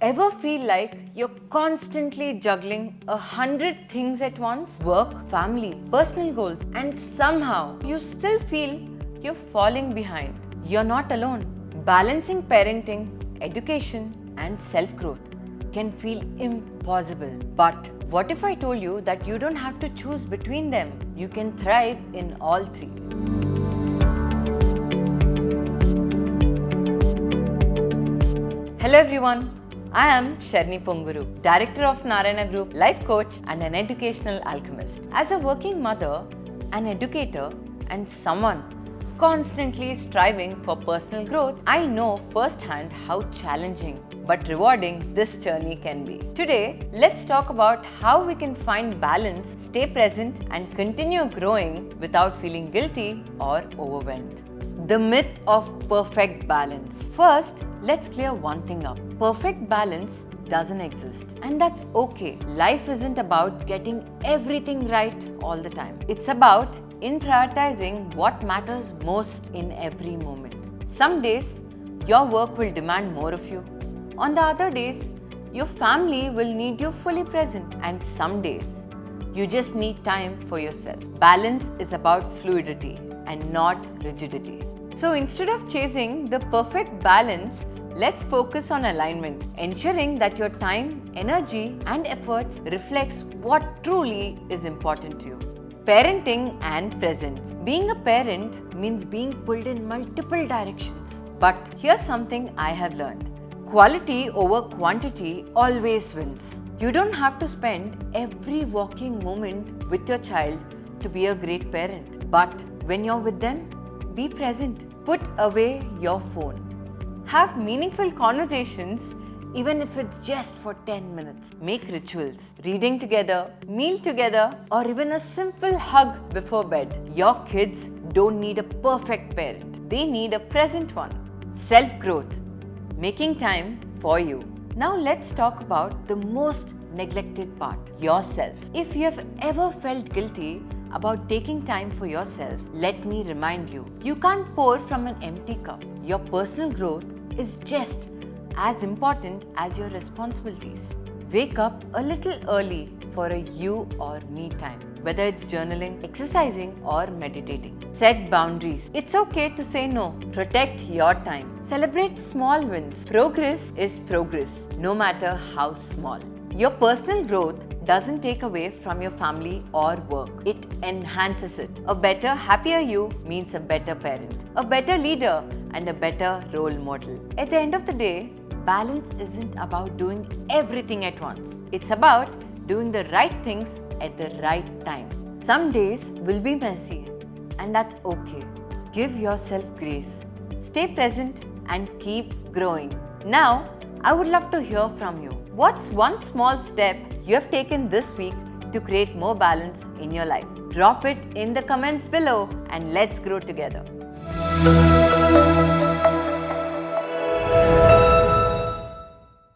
Ever feel like you're constantly juggling 100 things at once? Work, family, personal goals, and somehow you still feel you're falling behind. You're not alone. Balancing parenting, education, and self-growth can feel impossible. But what if I told you that you don't have to choose between them? You can thrive in all three. Hello everyone. I am Sharni Ponguru, Director of Narayana Group, life coach and an educational alchemist. As a working mother, an educator and someone constantly striving for personal growth, I know firsthand how challenging but rewarding this journey can be. Today, let's talk about how we can find balance, stay present and continue growing without feeling guilty or overwhelmed. The myth of perfect balance. First, let's clear one thing up. Perfect balance doesn't exist, and that's okay. Life isn't about getting everything right all the time. It's about prioritizing what matters most in every moment. Some days, your work will demand more of you. On the other days, your family will need you fully present. And some days, you just need time for yourself. Balance is about fluidity and not rigidity. So instead of chasing the perfect balance, let's focus on alignment, ensuring that your time, energy, and efforts reflects what truly is important to you. Parenting and presence. Being a parent means being pulled in multiple directions. But here's something I have learned. Quality over quantity always wins. You don't have to spend every walking moment with your child to be a great parent. But when you're with them, be present. Put away your phone. Have meaningful conversations, even if it's just for 10 minutes. Make rituals, reading together, meal together, or even a simple hug before bed. Your kids don't need a perfect parent. They need a present one. Self-growth, making time for you. Now let's talk about the most neglected part, yourself. If you have ever felt guilty about taking time for yourself, let me remind you, you can't pour from an empty cup. Your personal growth is just as important as your responsibilities. Wake up a little early for a you or me time, whether it's journaling, exercising, or meditating. Set boundaries. It's okay to say no. Protect your time. Celebrate small wins. Progress is progress, no matter how small. Your personal growth doesn't take away from your family or work. It enhances it. A better, happier you means a better parent, a better leader, and a better role model. At the end of the day, balance isn't about doing everything at once. It's about doing the right things at the right time. Some days will be messy, and that's okay. Give yourself grace. Stay present and keep growing. Now, I would love to hear from you. What's one small step you have taken this week to create more balance in your life? Drop it in the comments below and let's grow together.